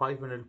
500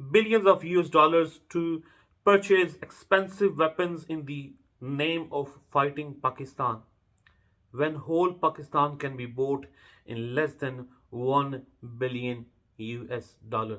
billions of US dollars to purchase expensive weapons in the name of fighting Pakistan, when whole Pakistan can be bought in less than 1 billion US dollar।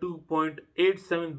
2.87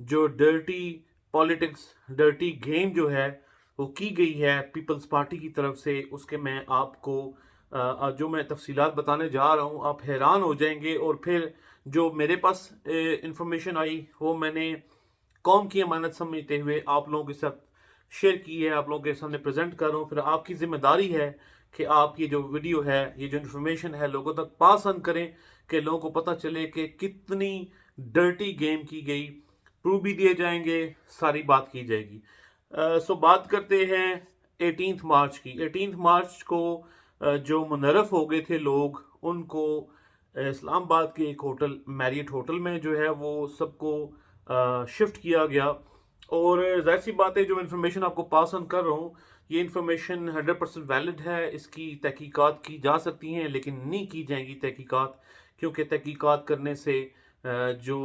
جو dirty politics, dirty game جو ہے وہ کی گئی ہے Peoples party کی طرف سے، اس کے میں آپ کو جو میں تفصیلات بتانے جا رہا ہوں آپ حیران ہو جائیں گے۔ اور پھر جو میرے پاس انفارمیشن آئی وہ میں نے قوم کی امانت سمجھتے ہوئے آپ لوگوں کے ساتھ شیئر کی ہے، آپ لوگوں کے سامنے پریزنٹ کر رہا ہوں۔ پھر آپ کی ذمہ داری ہے کہ آپ یہ جو ویڈیو ہے، یہ جو انفارمیشن ہے لوگوں تک پاس آن کریں، کہ لوگوں کو پتہ چلے کہ کتنی ڈرٹی گیم کی گئی، پروف بھی دیے جائیں گے، ساری بات کی جائے گی۔ سو بات کرتے ہیں 18 مارچ کی۔ 18 مارچ کو جو منحرف ہو گئے تھے لوگ، ان کو اسلام آباد کے ایک ہوٹل میریٹ ہوٹل میں جو ہے وہ سب کو شفٹ کیا گیا۔ اور ظاہر سی بات ہے جو انفارمیشن آپ کو پاس آن کر رہا ہوں یہ انفارمیشن 100% ویلڈ ہے، اس کی تحقیقات کی جا سکتی ہیں لیکن نہیں کی جائیں گی تحقیقات، کیونکہ تحقیقات کرنے سے جو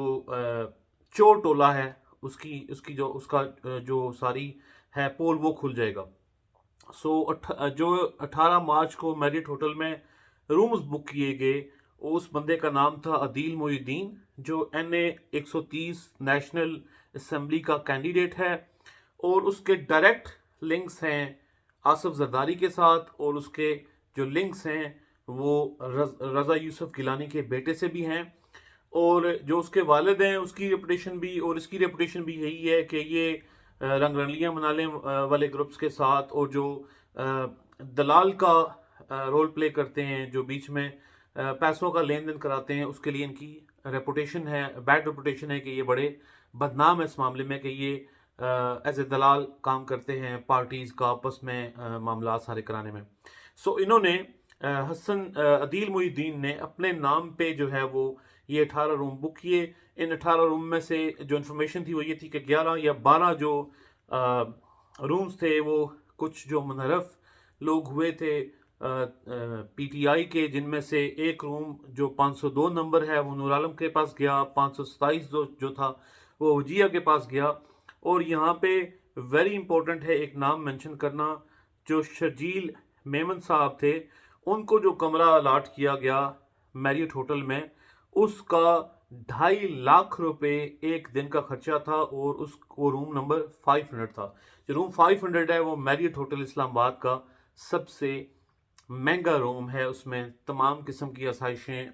چور ٹولہ ہے اس کا جو ساری ہے پول وہ کھل جائے گا۔ سو جو 18 مارچ کو میریٹ ہوٹل میں رومز بک کیے گئے، اس بندے کا نام تھا عدیل محی الدین، جو NA 130 نیشنل اسمبلی کا کینڈیڈیٹ ہے، اور اس کے ڈائریکٹ لنکس ہیں آصف زرداری کے ساتھ، اور اس کے جو لنکس ہیں وہ رضا یوسف گیلانی کے بیٹے سے بھی ہیں، اور جو اس کے والد ہیں اس کی ریپوٹیشن بھی اور اس کی ریپوٹیشن بھی یہی ہے کہ یہ رنگ رلیاں منانے والے گروپس کے ساتھ اور جو دلال کا رول پلے کرتے ہیں، جو بیچ میں پیسوں کا لین دین کراتے ہیں، اس کے لیے ان کی ریپوٹیشن ہے، بیڈ ریپوٹیشن ہے کہ یہ بڑے بدنام ہے اس معاملے میں، کہ یہ ایز اے دلال کام کرتے ہیں پارٹیز کا آپس میں معاملات سارے کرانے میں۔ سو انہوں نے عدیل محی الدین نے اپنے نام پہ جو ہے وہ یہ 18 روم بک کیے۔ ان 18 روم میں سے جو انفارمیشن تھی وہ یہ تھی کہ 11 یا 12 جو رومز تھے وہ کچھ جو منحرف لوگ ہوئے تھے PTI کے، جن میں سے ایک روم جو 502 نمبر ہے وہ نور عالم کے پاس گیا، 527 جو تھا وہ وجیہ کے پاس گیا۔ اور یہاں پہ ویری امپورٹنٹ ہے ایک نام منشن کرنا، جو شرجیل میمن صاحب تھے، ان کو جو کمرہ الاٹ کیا گیا میریٹ ہوٹل میں، اس کا 2.5 لاکھ روپے ایک دن کا خرچہ تھا، اور وہ روم نمبر 500 تھا۔ جو روم 500 ہے وہ میریٹ ہوٹل اسلام آباد کا سب سے مہنگا روم ہے، اس میں تمام قسم کی آسائشیں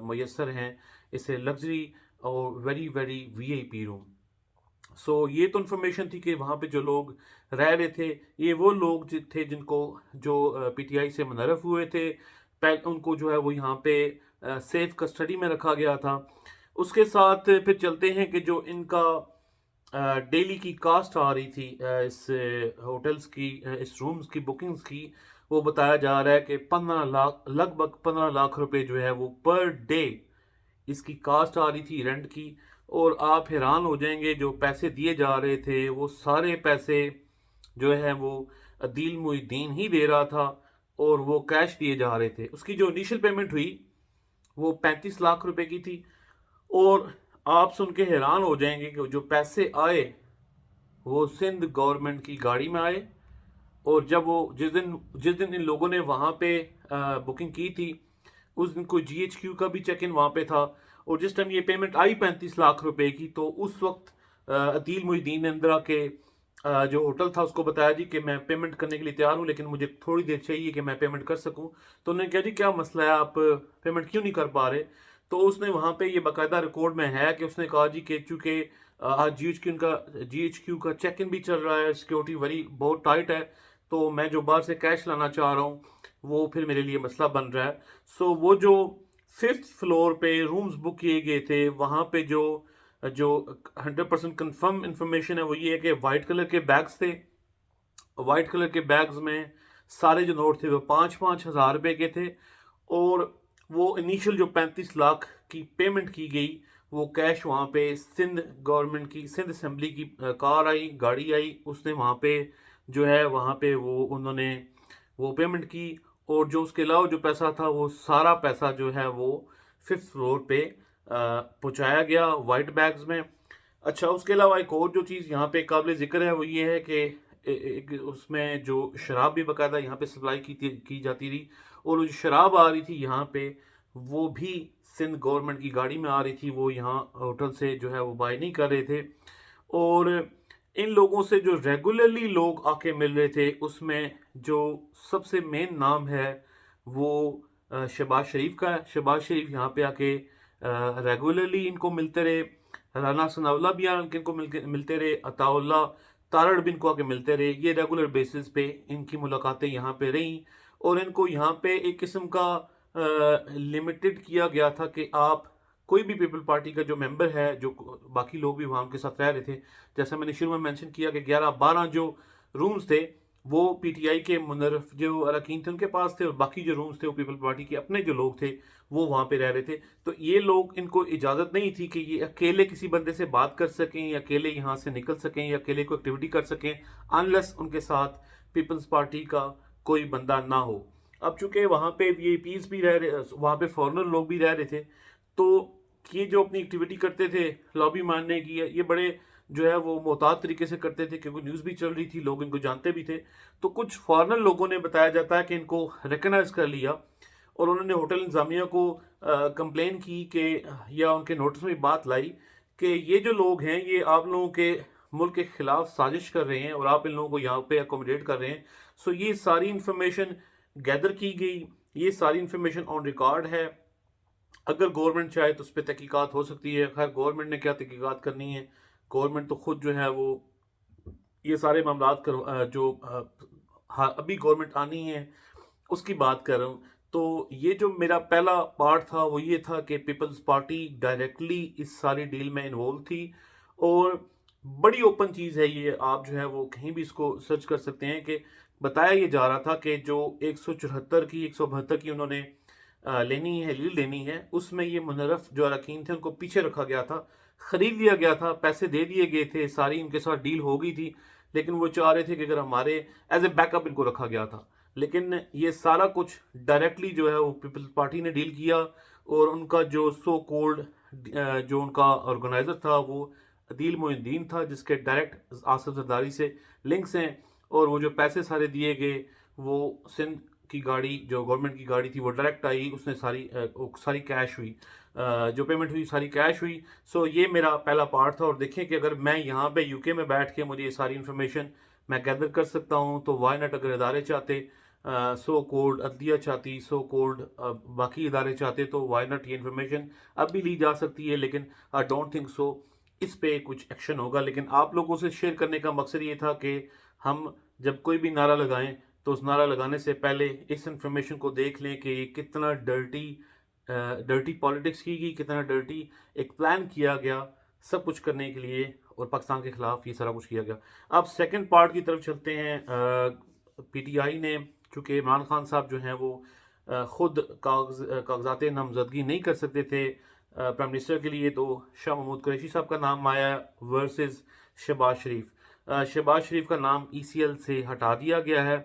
میسر ہیں، اسے لگژری اور ویری ویری VIP روم۔ سو یہ تو انفارمیشن تھی کہ وہاں پہ جو لوگ رہ رہے تھے یہ وہ لوگ تھے جن کو جو PTI سے منحرف ہوئے تھے، ان کو جو ہے وہ یہاں پہ سیف کسٹڈی میں رکھا گیا تھا۔ اس کے ساتھ پھر چلتے ہیں کہ جو ان کا ڈیلی کی کاسٹ آ رہی تھی اس ہوٹلز کی، اس رومز کی بکنگز کی، وہ بتایا جا رہا ہے کہ 15 لاکھ، لگ بھگ 15 لاکھ روپے جو ہے وہ پر ڈے اس کی کاسٹ آ رہی تھی رینٹ کی۔ اور آپ حیران ہو جائیں گے جو پیسے دیے جا رہے تھے وہ سارے پیسے جو ہے وہ عدیل محی الدین ہی دے رہا تھا، اور وہ کیش دیے جا رہے تھے۔ اس کی جو انیشل پیمنٹ ہوئی وہ 35 لاکھ روپے کی تھی، اور آپ سن کے حیران ہو جائیں گے کہ جو پیسے آئے وہ سندھ گورنمنٹ کی گاڑی میں آئے۔ اور جب وہ جس دن ان لوگوں نے وہاں پہ بکنگ کی تھی اس دن کوئی GHQ کا بھی چیک ان وہاں پہ تھا، اور جس ٹائم یہ پیمنٹ آئی 35 لاکھ روپے کی تو اس وقت عدیل محی الدین نے اندرا کے جو ہوٹل تھا اس کو بتایا جی کہ میں پیمنٹ کرنے کے لیے تیار ہوں لیکن مجھے تھوڑی دیر چاہیے کہ میں پیمنٹ کر سکوں۔ تو انہوں نے کہا جی کیا مسئلہ ہے، آپ پیمنٹ کیوں نہیں کر پا رہے؟ تو اس نے وہاں پہ یہ باقاعدہ ریکارڈ میں ہے کہ اس نے کہا جی کہ چونکہ آج GHQ کا چیک ان بھی چل رہا ہے، سیکیورٹی بہت ٹائٹ ہے، تو میں جو باہر سے کیش لانا چاہ رہا ہوں وہ پھر میرے لیے مسئلہ بن رہا ہے۔ سو وہ جو 5th فلور پہ رومز بک کیے گئے تھے وہاں پہ جو 100% کنفرم انفارمیشن ہے وہ یہ ہے کہ وائٹ کلر کے بیگز تھے، وائٹ کلر کے بیگز میں سارے جو نوٹ تھے وہ 5-5 ہزار روپے کے تھے، اور وہ انیشل جو 35 لاکھ کی پیمنٹ کی گئی وہ کیش وہاں پہ سندھ گورنمنٹ کی، سندھ اسمبلی کی کار آئی، گاڑی آئی، اس نے وہاں پہ جو ہے وہاں پہ انہوں نے وہ پیمنٹ کی، اور جو اس کے علاوہ جو پیسہ تھا وہ سارا پیسہ جو ہے وہ 5th فلور پہ پہنچایا گیا وائٹ بیگز میں۔ اچھا، اس کے علاوہ ایک اور جو چیز یہاں پہ قابل ذکر ہے وہ یہ ہے کہ اس میں جو شراب بھی باقاعدہ یہاں پہ سپلائی کی جاتی رہی، اور جو شراب آ رہی تھی یہاں پہ وہ بھی سندھ گورنمنٹ کی گاڑی میں آ رہی تھی، وہ یہاں ہوٹل سے جو ہے وہ بائی نہیں کر رہے تھے. اور ان لوگوں سے جو ریگولرلی لوگ آ کے مل رہے تھے، اس میں جو سب سے مین نام ہے وہ شہباز شریف کا ہے. شہباز شریف یہاں پہ آ کے ریگولرلی ان کو ملتے رہے. رانا ثناءاللہ بھی ان کو ملتے رہے. عطا اللہ تارڑ بھی ان کو آ کے ملتے رہے. یہ ریگولر بیسس پہ ان کی ملاقاتیں یہاں پہ رہیں، اور ان کو یہاں پہ ایک قسم کا لمیٹڈ کیا گیا تھا کہ آپ کوئی بھی پیپل پارٹی کا جو ممبر ہے، جو باقی لوگ بھی وہاں ان کے ساتھ رہ رہے تھے، جیسا میں نے شروع میں مینشن کیا کہ 11-12 جو رومز تھے وہ پی ٹی آئی کے منرف جو اراکین تھے ان کے پاس تھے، اور باقی جو رومز تھے وہ پیپل پارٹی کے اپنے جو لوگ تھے وہ وہاں پہ رہ رہے تھے. تو یہ لوگ، ان کو اجازت نہیں تھی کہ یہ اکیلے کسی بندے سے بات کر سکیں، یا اکیلے یہاں سے نکل سکیں، یا اکیلے کوئی ایکٹیویٹی کر سکیں، انلیس ان کے ساتھ پیپلز پارٹی کا کوئی بندہ نہ ہو. اب چونکہ وہاں پہ وی آئی پیز بھی رہ رہے، وہاں پہ فارنر لوگ بھی رہ رہے تھے، تو یہ جو اپنی ایکٹیویٹی کرتے تھے لابی ماننے کی، یہ بڑے جو ہے وہ محتاط طریقے سے کرتے تھے، کیونکہ نیوز بھی چل رہی تھی، لوگ ان کو جانتے بھی تھے. تو کچھ فارنر لوگوں نے بتایا جاتا ہے کہ ان کو ریکگنائز کر لیا، اور انہوں نے ہوٹل انتظامیہ کو کمپلین کی کہ، یا ان کے نوٹس میں بات لائی کہ یہ جو لوگ ہیں یہ آپ لوگوں کے ملک کے خلاف سازش کر رہے ہیں، اور آپ ان لوگوں کو یہاں پہ اکوموڈیٹ کر رہے ہیں. سو یہ ساری انفارمیشن گیدر کی گئی، یہ ساری انفارمیشن آن ریکارڈ ہے. اگر گورنمنٹ چاہے تو اس پہ تحقیقات ہو سکتی ہے. خیر گورنمنٹ نے کیا تحقیقات کرنی ہے، گورنمنٹ تو خود جو ہے وہ یہ سارے معاملات جو ابھی گورنمنٹ آنی ہے اس کی بات کر رہا ہوں. تو یہ جو میرا پہلا پارٹ تھا وہ یہ تھا کہ پیپلز پارٹی ڈائریکٹلی اس ساری ڈیل میں انوالو تھی، اور بڑی اوپن چیز ہے یہ. آپ جو ہے وہ کہیں بھی اس کو سرچ کر سکتے ہیں کہ بتایا یہ جا رہا تھا کہ جو 174 کی انہوں نے لینی ہے، لیڈ لینی ہے، اس میں یہ منرف جو اراکین تھے ان کو پیچھے رکھا گیا تھا، خرید لیا گیا تھا، پیسے دے دیے گئے تھے، ساری ان کے ساتھ ڈیل ہو گئی تھی. لیکن وہ چاہ رہے تھے کہ اگر ہمارے ایز اے بیک اپ ان کو رکھا گیا تھا. لیکن یہ سارا کچھ ڈائریکٹلی جو ہے وہ پیپلز پارٹی نے ڈیل کیا، اور ان کا جو سو کولڈ جو ان کا آرگنائزر تھا وہ عدیل معین الدین تھا، جس کے ڈائریکٹ آصف زرداری سے لنکس ہیں. اور وہ جو پیسے سارے دیے گئے وہ سندھ کی گاڑی جو گورنمنٹ کی گاڑی تھی وہ ڈائریکٹ آئی، اس نے ساری کیش ہوئی، جو پیمنٹ ہوئی ساری کیش ہوئی. سو یہ میرا پہلا پارٹ تھا. اور دیکھیں کہ اگر میں یہاں پہ یو کے میں بیٹھ کے مجھے یہ ساری انفارمیشن میں گیدر کر سکتا ہوں، تو وائی ناٹ اگر ادارے چاہتے، سو کولڈ عدلیہ چاہتی، سو کولڈ باقی ادارے چاہتے، تو وائی ناٹ یہ انفارمیشن اب بھی لی جا سکتی ہے. لیکن آئی ڈونٹ تھنک سو اس پہ کچھ ایکشن ہوگا. لیکن آپ لوگوں سے شیئر کرنے کا مقصد یہ تھا کہ ہم جب کوئی بھی نعرہ لگائیں تو اس نعرہ لگانے سے پہلے اس انفارمیشن کو دیکھ لیں کہ یہ کتنا ڈرٹی پالیٹکس کی گئی، کتنا ڈرٹی ایک پلان کیا گیا سب کچھ کرنے کے لیے، اور پاکستان کے خلاف یہ سارا کچھ کیا گیا. اب سیکنڈ پارٹ کی طرف چلتے ہیں. پی ٹی آئی نے، چونکہ عمران خان صاحب جو ہیں وہ خود کاغذات نامزدگی نہیں کر سکتے تھے پرائم منسٹر کے لیے، تو شاہ محمود قریشی صاحب کا نام آیا ورسز شہباز شریف. شہباز شریف کا نام ای سی ایل سے ہٹا دیا گیا ہے.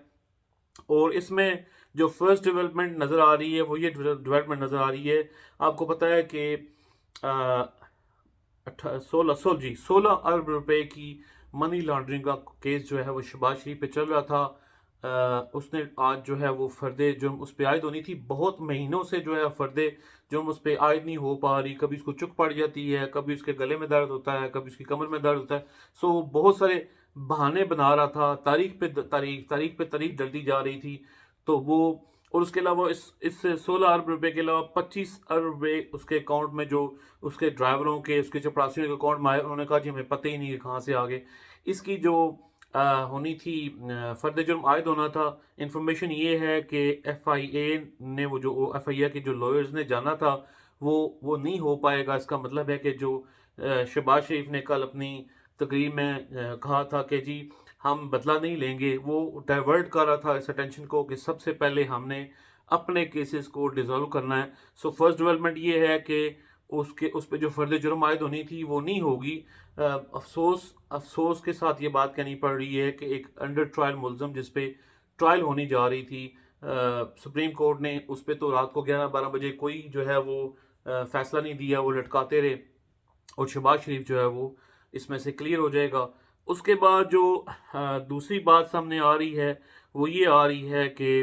اور اس میں جو فرسٹ ڈیولپمنٹ نظر آ رہی ہے وہ یہ ڈیولپمنٹ نظر آ رہی ہے. آپ کو پتہ ہے کہ 16 ارب روپے کی منی لانڈرنگ کا کیس جو ہے وہ شہباز شریف پہ چل رہا تھا. اس نے آج جو ہے وہ فرد جرم اس پہ عائد ہونی تھی. بہت مہینوں سے جو ہے فرد جرم اس پہ عائد نہیں ہو پا رہی. کبھی اس کو چک پڑ جاتی ہے، کبھی اس کے گلے میں درد ہوتا ہے، کبھی اس کی کمر میں درد ہوتا ہے. سو بہت سارے بہانے بنا رہا تھا، تاریخ پہ تاریخ ڈلتی جا رہی تھی. تو وہ، اور اس کے علاوہ اس 16 ارب روپے کے علاوہ 25 ارب روپے اس کے اکاؤنٹ میں، جو اس کے ڈرائیوروں کے، اس کے چپڑاسیوں کے اکاؤنٹ میں آئے، انہوں نے کہا جی ہمیں پتہ ہی نہیں ہے کہاں سے آگے. اس کی جو ہونی تھی فرد جرم عائد ہونا تھا، انفارمیشن یہ ہے کہ ایف آئی اے نے، وہ جو ایف آئی اے کے جو لائرز نے جانا تھا وہ نہیں ہو پائے گا. اس کا مطلب ہے کہ جو شہباز شریف نے کل اپنی تقریر میں کہا تھا کہ جی ہم بدلہ نہیں لیں گے، وہ ڈائیورٹ کر رہا تھا اس اٹینشن کو کہ سب سے پہلے ہم نے اپنے کیسز کو ڈیزالو کرنا ہے. سو فرسٹ ڈیولپمنٹ یہ ہے کہ اس پہ جو فرد جرم عائد ہونی تھی وہ نہیں ہوگی. افسوس کے ساتھ یہ بات کہنی پڑ رہی ہے کہ ایک انڈر ٹرائل ملزم جس پہ ٹرائل ہونی جا رہی تھی سپریم کورٹ نے، اس پہ تو رات کو 11-12 بجے کوئی جو ہے وہ فیصلہ نہیں دیا، وہ لٹکاتے رہے. اور شہباز شریف جو ہے وہ اس میں سے کلیئر ہو جائے گا. اس کے بعد جو دوسری بات سامنے آ رہی ہے وہ یہ آ رہی ہے کہ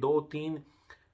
2-3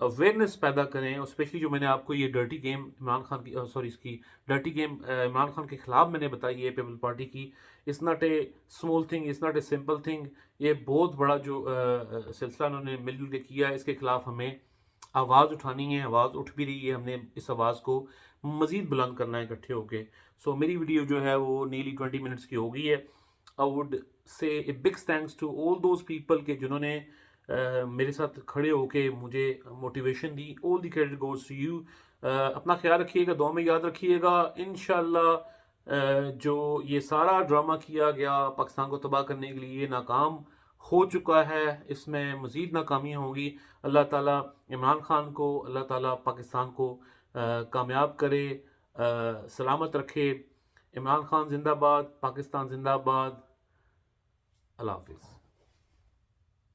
اویئرنیس پیدا کریں، اسپیشلی جو میں نے آپ کو یہ ڈرٹی گیم عمران خان کی اس کی ڈرٹی گیم عمران خان کے خلاف میں نے بتائی ہے پیپل پارٹی کی. It's not a small thing, it's not a simple thing. یہ بہت بڑا جو سلسلہ انہوں نے مل جل کے کیا ہے، اس کے خلاف ہمیں آواز اٹھانی ہے. آواز اٹھ بھی رہی ہے، ہم نے اس آواز کو مزید بلند کرنا ہے اکٹھے ہو کے. سو میری ویڈیو جو ہے وہ نیلی 20 منٹس کی ہو گئی ہے. I would say a big thanks to all those people کہ جنہوں نے میرے ساتھ کھڑے ہو کے مجھے موٹیویشن دی. All the credit goes to you. اپنا خیال رکھیے گا، دعا میں یاد رکھیے گا. انشاءاللہ جو یہ سارا ڈرامہ کیا گیا پاکستان کو تباہ کرنے کے لیے، یہ ناکام ہو چکا ہے. اس میں مزید ناکامیاں ہوں گی. اللہ تعالیٰ عمران خان کو، اللہ تعالیٰ پاکستان کو کامیاب کرے، سلامت رکھے. عمران خان زندہ باد، پاکستان زندہ باد. اللہ حافظ.